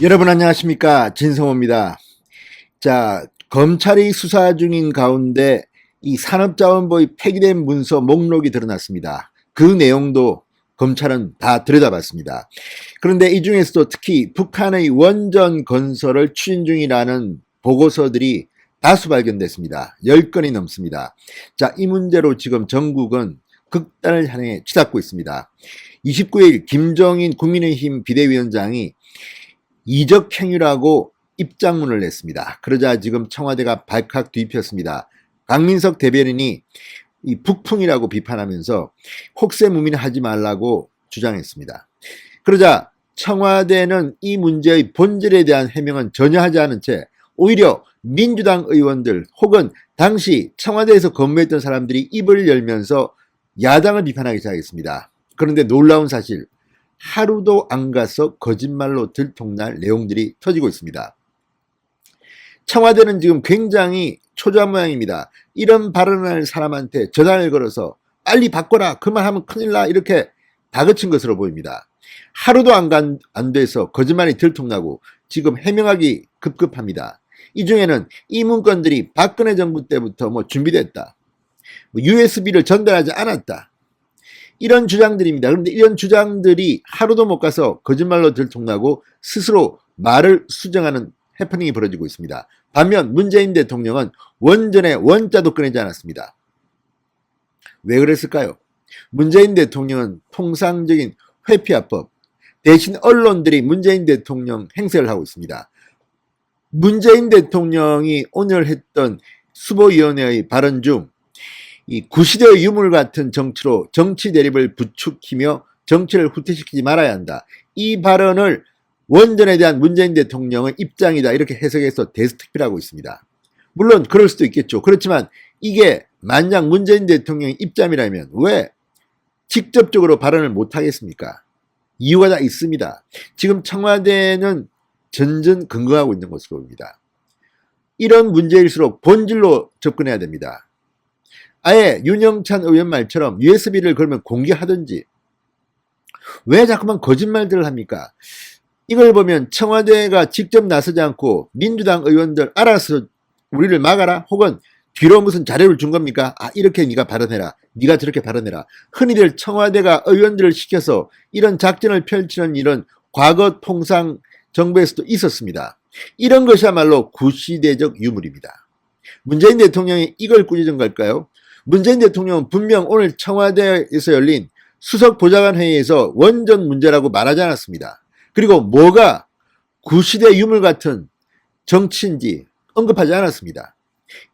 여러분 안녕하십니까, 진성호입니다. 자, 검찰이 수사 중인 가운데 이 산업자원부의 폐기된 문서 목록이 드러났습니다. 그 내용도 검찰은 다 들여다봤습니다. 그런데 이 중에서도 특히 북한의 원전 건설을 추진 중이라는 보고서들이 다수 발견됐습니다. 10건이 넘습니다. 자, 이 문제로 지금 전국은 극단을 향해 치닫고 있습니다. 29일 김종인 국민의힘 비대위원장이 이적 행위라고 입장문을 냈습니다. 그러자 지금 청와대가 발칵 뒤집혔습니다. 강민석 대변인이 이 북풍이라고 비판하면서 혹세무민하지 말라고 주장했습니다. 그러자 청와대는 이 문제의 본질에 대한 해명은 전혀 하지 않은 채 오히려 민주당 의원들 혹은 당시 청와대에서 근무했던 사람들이 입을 열면서 야당을 비판하기 시작했습니다. 그런데 놀라운 사실, 하루도 안 가서 거짓말로 들통날 내용들이 터지고 있습니다. 청와대는 지금 굉장히 초조한 모양입니다. 이런 발언을 사람한테 전화를 걸어서 빨리 바꿔라, 그만하면 큰일 나, 이렇게 다그친 것으로 보입니다. 하루도 안 돼서 거짓말이 들통나고 지금 해명하기 급급합니다. 이 중에는 이 문건들이 박근혜 정부 때부터 준비됐다, USB를 전달하지 않았다, 이런 주장들입니다. 그런데 이런 주장들이 하루도 못 가서 거짓말로 들통나고 스스로 말을 수정하는 해프닝이 벌어지고 있습니다. 반면 문재인 대통령은 원전의 원자도 꺼내지 않았습니다. 왜 그랬을까요? 문재인 대통령은 통상적인 회피화법, 대신 언론들이 문재인 대통령 행세를 하고 있습니다. 문재인 대통령이 오늘 했던 수보위원회의 발언 중 이 구시대의 유물 같은 정치로 정치 대립을 부추기며 정치를 후퇴시키지 말아야 한다, 이 발언을 원전에 대한 문재인 대통령의 입장이다, 이렇게 해석해서 데스트필하고 있습니다. 물론 그럴 수도 있겠죠. 그렇지만 이게 만약 문재인 대통령의 입장이라면 왜 직접적으로 발언을 못하겠습니까? 이유가 다 있습니다. 지금 청와대는 전전긍긍하고 있는 것으로 보입니다. 이런 문제일수록 본질로 접근해야 됩니다. 아예 윤영찬 의원 말처럼 USB를 그러면 공개하든지, 왜 자꾸만 거짓말들을 합니까? 이걸 보면 청와대가 직접 나서지 않고 민주당 의원들 알아서 우리를 막아라, 혹은 뒤로 무슨 자료를 준 겁니까? 이렇게 네가 발언해라, 네가 저렇게 발언해라. 흔히들 청와대가 의원들을 시켜서 이런 작전을 펼치는 이런 과거 통상 정부에서도 있었습니다. 이런 것이야말로 구시대적 유물입니다. 문재인 대통령이 이걸 꾸짖은 걸까요? 문재인 대통령은 분명 오늘 청와대에서 열린 수석 보좌관 회의에서 원전 문제라고 말하지 않았습니다. 그리고 뭐가 구시대 유물 같은 정치인지 언급하지 않았습니다.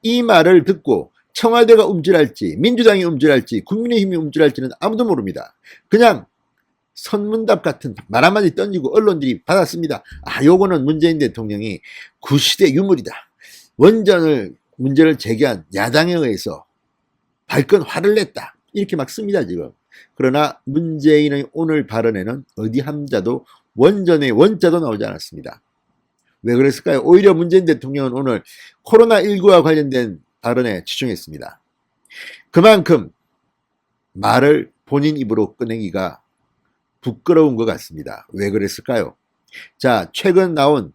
이 말을 듣고 청와대가 움찔할지 민주당이 움찔할지 국민의힘이 움찔할지는 아무도 모릅니다. 그냥 선문답 같은 말 한마디 던지고 언론들이 받았습니다. 요거는 문재인 대통령이 구시대 유물이다, 원전을 문제를 제기한 야당에 의해서 발끈 화를 냈다, 이렇게 막 씁니다 지금. 그러나 문재인의 오늘 발언에는 어디 한자도 원전의 원자도 나오지 않았습니다. 왜 그랬을까요? 오히려 문재인 대통령은 오늘 코로나19와 관련된 발언에 집중했습니다. 그만큼 말을 본인 입으로 꺼내기가 부끄러운 것 같습니다. 왜 그랬을까요? 자, 최근 나온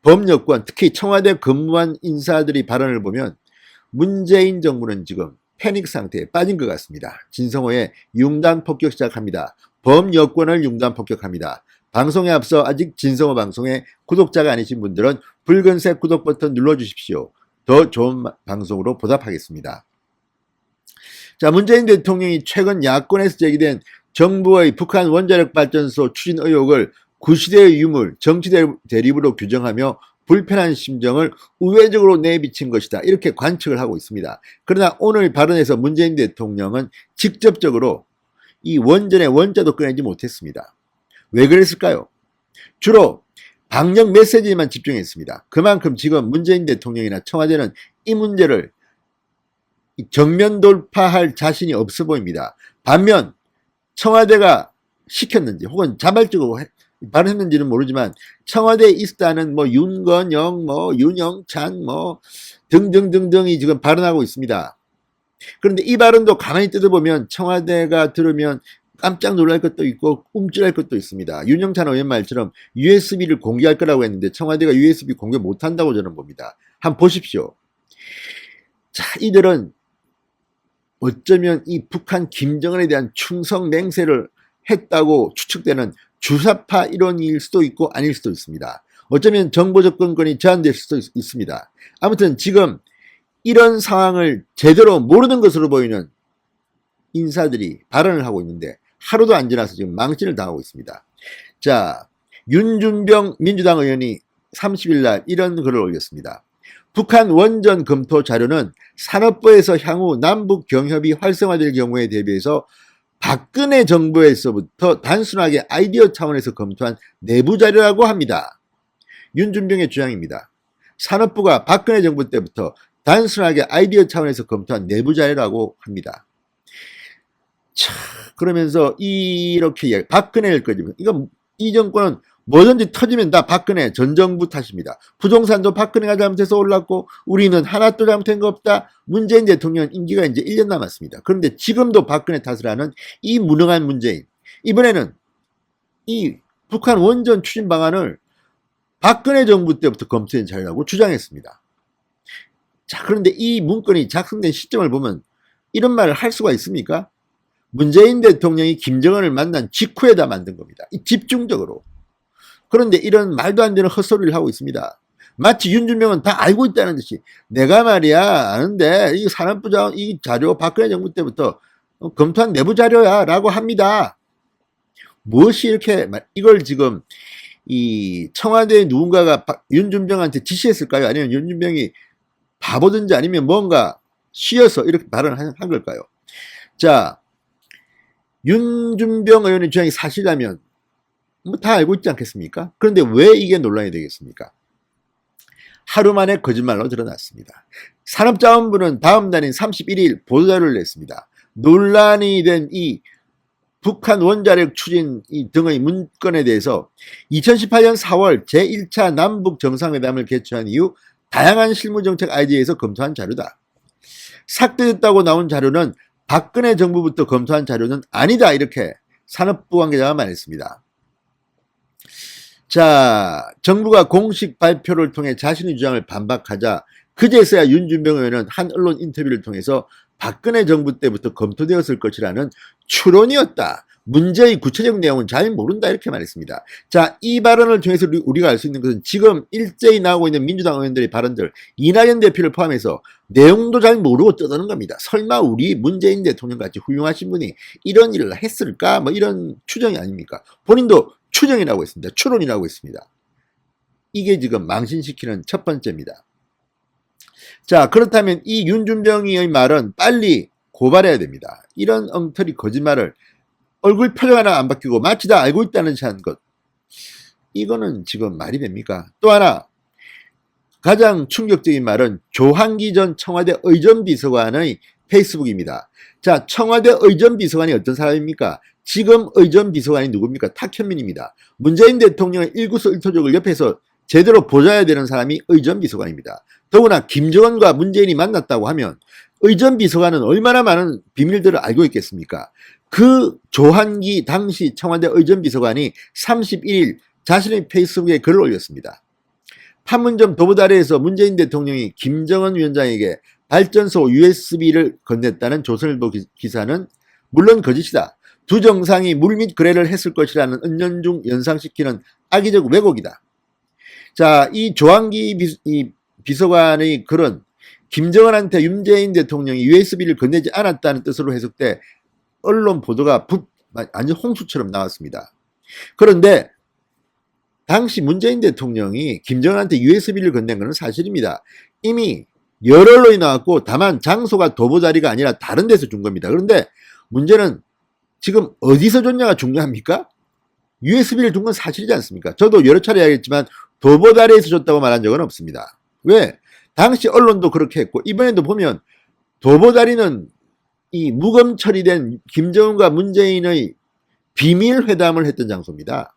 범여권, 특히 청와대 근무한 인사들이 발언을 보면 문재인 정부는 지금 패닉 상태에 빠진 것 같습니다. 진성호의 융단 폭격 시작합니다. 범여권을 융단 폭격합니다. 방송에 앞서 아직 진성호 방송에 구독자가 아니신 분들은 붉은색 구독 버튼 눌러주십시오. 더 좋은 방송으로 보답하겠습니다. 자, 문재인 대통령이 최근 야권에서 제기된 정부의 북한 원자력 발전소 추진 의혹을 구시대의 유물, 정치 대립으로 규정하며 불편한 심정을 우회적으로 내비친 것이다, 이렇게 관측을 하고 있습니다. 그러나 오늘 발언에서 문재인 대통령은 직접적으로 이 원전의 원자도 꺼내지 못했습니다. 왜 그랬을까요? 주로 방역 메시지에만 집중했습니다. 그만큼 지금 문재인 대통령이나 청와대는 이 문제를 정면 돌파할 자신이 없어 보입니다. 반면 청와대가 시켰는지 혹은 자발적으로 발언했는지는 모르지만 청와대에 있다는 윤건영, 윤영찬 등등등등이 지금 발언하고 있습니다. 그런데 이 발언도 가만히 뜯어보면 청와대가 들으면 깜짝 놀랄 것도 있고 움찔할 것도 있습니다. 윤영찬 의원 말처럼 USB를 공개할 거라고 했는데 청와대가 USB 공개 못한다고 저는 봅니다. 한번 보십시오. 자, 이들은 어쩌면 이 북한 김정은에 대한 충성 맹세를 했다고 추측되는 주사파 이론일 수도 있고 아닐 수도 있습니다. 어쩌면 정보 접근권이 제한될 수도 있습니다. 아무튼 지금 이런 상황을 제대로 모르는 것으로 보이는 인사들이 발언을 하고 있는데 하루도 안 지나서 지금 망신을 당하고 있습니다. 자, 윤준병 민주당 의원이 30일 날 이런 글을 올렸습니다. 북한 원전 검토 자료는 산업부에서 향후 남북 경협이 활성화될 경우에 대비해서 박근혜 정부에서부터 단순하게 아이디어 차원에서 검토한 내부 자료라고 합니다. 윤준병의 주장입니다. 산업부가 박근혜 정부 때부터 단순하게 아이디어 차원에서 검토한 내부 자료라고 합니다. 자, 그러면서 이렇게 이야기, 박근혜를 꺼지면, 이 정권은 뭐든지 터지면 다 박근혜 전 정부 탓입니다. 부동산도 박근혜가 잘못해서 올랐고 우리는 하나도 잘못한 거 없다. 문재인 대통령 임기가 이제 1년 남았습니다. 그런데 지금도 박근혜 탓을 하는 이 무능한 문재인. 이번에는 이 북한 원전 추진 방안을 박근혜 정부 때부터 검토한 자료라고 주장했습니다. 자, 그런데 이 문건이 작성된 시점을 보면 이런 말을 할 수가 있습니까? 문재인 대통령이 김정은을 만난 직후에다 만든 겁니다. 집중적으로. 그런데 이런 말도 안 되는 헛소리를 하고 있습니다. 마치 윤준명은 다 알고 있다는 듯이 내가 말이야 아는데 이 산업부 이 자료 박근혜 정부 때부터 검토한 내부 자료야 라고 합니다. 무엇이 이렇게 이걸 지금 이 청와대 누군가가 윤준병한테 지시했을까요? 아니면 윤준병이 바보든지 아니면 뭔가 쉬어서 이렇게 발언을 한 걸까요? 자, 윤준병 의원의 주장이 사실이라면 뭐 다 알고 있지 않겠습니까? 그런데 왜 이게 논란이 되겠습니까? 하루 만에 거짓말로 드러났습니다. 산업자원부는 다음 날인 31일 보도자료를 냈습니다. 논란이 된 이 북한 원자력 추진 등의 문건에 대해서 2018년 4월 제1차 남북 정상회담을 개최한 이후 다양한 실무정책 아이디어에서 검토한 자료다. 삭제됐다고 나온 자료는 박근혜 정부부터 검토한 자료는 아니다. 이렇게 산업부 관계자가 말했습니다. 자, 정부가 공식 발표를 통해 자신의 주장을 반박하자 그제서야 윤준병 의원은 한 언론 인터뷰를 통해서 박근혜 정부 때부터 검토되었을 것이라는 추론이었다. 문제의 구체적 내용은 잘 모른다. 이렇게 말했습니다. 자, 이 발언을 통해서 우리가 알 수 있는 것은 지금 일제히 나오고 있는 민주당 의원들의 발언들, 이낙연 대표를 포함해서 내용도 잘 모르고 떠드는 겁니다. 설마 우리 문재인 대통령 같이 훌륭하신 분이 이런 일을 했을까? 뭐 이런 추정이 아닙니까? 본인도 추정이라고 했습니다. 추론이라고 했습니다. 이게 지금 망신시키는 첫 번째입니다. 자, 그렇다면 이 윤준병의 말은 빨리 고발해야 됩니다. 이런 엉터리 거짓말을 얼굴 표정 하나 안 바뀌고 마치 다 알고 있다는 듯이 한 것. 이거는 지금 말이 됩니까? 또 하나, 가장 충격적인 말은 조한기 전 청와대 의전비서관의 페이스북입니다. 자, 청와대 의전비서관이 어떤 사람입니까? 지금 의전비서관이 누굽니까? 탁현민입니다. 문재인 대통령의 일구수일투족을 옆에서 제대로 보좌해야 되는 사람이 의전비서관입니다. 더구나 김정은과 문재인이 만났다고 하면 의전비서관은 얼마나 많은 비밀들을 알고 있겠습니까? 그 조한기 당시 청와대 의전비서관이 31일 자신의 페이스북에 글을 올렸습니다. 판문점 도보다리에서 문재인 대통령이 김정은 위원장에게 발전소 USB를 건넸다는 조선일보 기사는 물론 거짓이다. 두 정상이 물밑 거래를 했을 것이라는 은연중 연상시키는 악의적 왜곡이다. 자, 이 조한기 비서관의 글은 김정은한테 문재인 대통령이 USB를 건네지 않았다는 뜻으로 해석돼 언론 보도가 완전 홍수처럼 나왔습니다. 그런데 당시 문재인 대통령이 김정은한테 USB를 건넨 것은 사실입니다. 이미 여러 언론이 나왔고 다만 장소가 도보다리가 아니라 다른 데서 준 겁니다. 그런데 문제는 지금 어디서 줬냐가 중요합니까? USB를 준 건 사실이지 않습니까? 저도 여러 차례 이야기했지만 도보다리에서 줬다고 말한 적은 없습니다. 왜? 당시 언론도 그렇게 했고 이번에도 보면 도보다리는 이 무검 처리된 김정은과 문재인의 비밀 회담을 했던 장소입니다.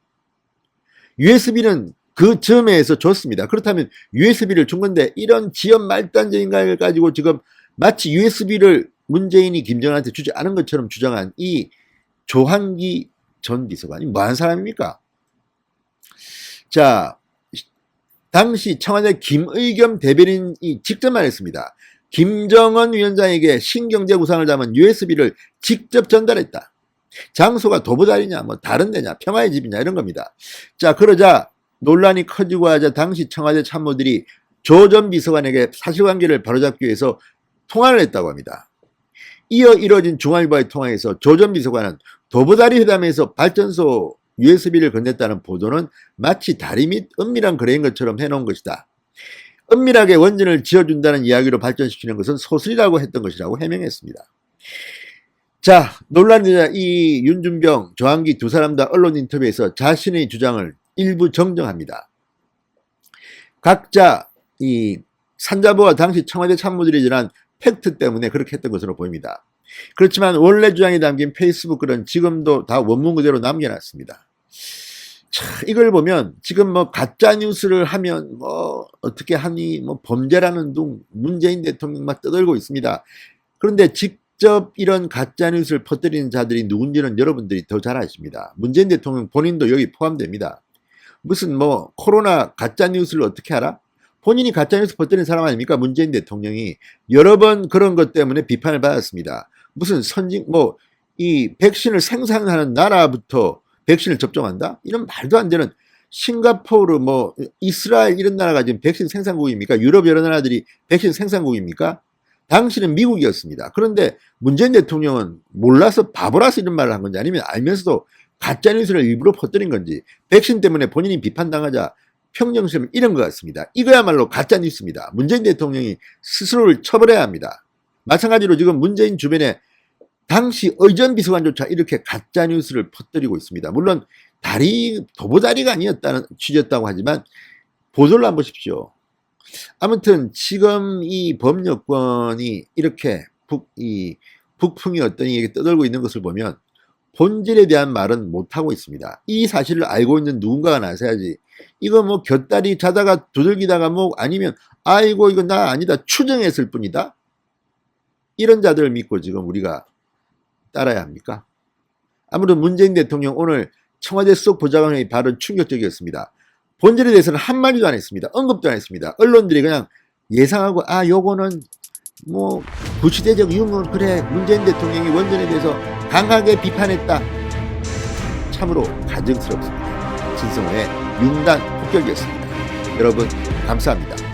USB는 그 점에서 줬습니다. 그렇다면 USB를 준 건데 이런 지연 말단적인 걸 가지고 지금 마치 USB를 문재인이 김정은한테 주지 않은 것처럼 주장한 이 조한기 전 비서관이 뭐한 사람입니까? 자, 당시 청와대 김의겸 대변인이 직접 말했습니다. 김정은 위원장에게 신경제 구상을 담은 USB를 직접 전달했다. 장소가 도보다리냐, 뭐 다른 데냐, 평화의 집이냐 이런 겁니다. 자, 그러자 논란이 커지고 하자 당시 청와대 참모들이 조 전 비서관에게 사실관계를 바로잡기 위해서 통화를 했다고 합니다. 이어 이뤄진 중앙일보와의 통화에서 조 전 비서관은 도보다리 회담에서 발전소 USB를 건넸다는 보도는 마치 다리 및 은밀한 거래인 것처럼 해놓은 것이다. 은밀하게 원전을 지어준다는 이야기로 발전시키는 것은 소설이라고 했던 것이라고 해명했습니다. 자, 논란이 되자 이 윤준병, 조한기 두 사람 다 언론 인터뷰에서 자신의 주장을 일부 정정합니다. 각자 이 산자부와 당시 청와대 참모들이 전한 팩트 때문에 그렇게 했던 것으로 보입니다. 그렇지만 원래 주장이 담긴 페이스북 글은 지금도 다 원문 그대로 남겨놨습니다. 자, 이걸 보면 지금 뭐 가짜 뉴스를 하면 뭐 어떻게 하니 뭐 범죄라는 둥 문재인 대통령 막 떠들고 있습니다. 그런데 직접 이런 가짜 뉴스를 퍼뜨리는 자들이 누군지는 여러분들이 더 잘 아십니다. 문재인 대통령 본인도 여기 포함됩니다. 무슨 뭐 코로나 가짜 뉴스를 어떻게 알아? 본인이 가짜 뉴스 퍼뜨리는 사람 아닙니까? 문재인 대통령이 여러 번 그런 것 때문에 비판을 받았습니다. 무슨 선진 뭐 이 백신을 생산하는 나라부터 백신을 접종한다? 이런 말도 안 되는, 싱가포르 뭐 이스라엘 이런 나라가 지금 백신 생산국입니까? 유럽 여러 나라들이 백신 생산국입니까? 당시는 미국이었습니다. 그런데 문재인 대통령은 몰라서 바보라서 이런 말을 한 건지 아니면 알면서도 가짜뉴스를 일부러 퍼뜨린 건지 백신 때문에 본인이 비판당하자 평정심 이런 것 같습니다. 이거야말로 가짜뉴스입니다. 문재인 대통령이 스스로를 처벌해야 합니다. 마찬가지로 지금 문재인 주변에 당시 의전 비서관조차 이렇게 가짜뉴스를 퍼뜨리고 있습니다. 물론 도보다리가 아니었다는 취지였다고 하지만 보도를 한번 보십시오. 아무튼 지금 이 범여권이 이렇게 북풍이 어떤 얘기 떠들고 있는 것을 보면 본질에 대한 말은 못하고 있습니다. 이 사실을 알고 있는 누군가가 나서야지. 이거 뭐 곁다리 자다가 두들기다가 뭐 아니면 아이고 이거 나 아니다 추정했을 뿐이다. 이런 자들을 믿고 지금 우리가 따라야 합니까? 아무튼 문재인 대통령 오늘 청와대 수석 보좌관의 발언 충격적이었습니다. 본질에 대해서는 한마디도 안 했습니다. 언급도 안 했습니다. 언론들이 그냥 예상하고 요거는 뭐 구시대적 유머, 그래 문재인 대통령이 원전에 대해서 강하게 비판했다. 참으로 가증스럽습니다. 진성호의 융단 폭격이었습니다. 여러분 감사합니다.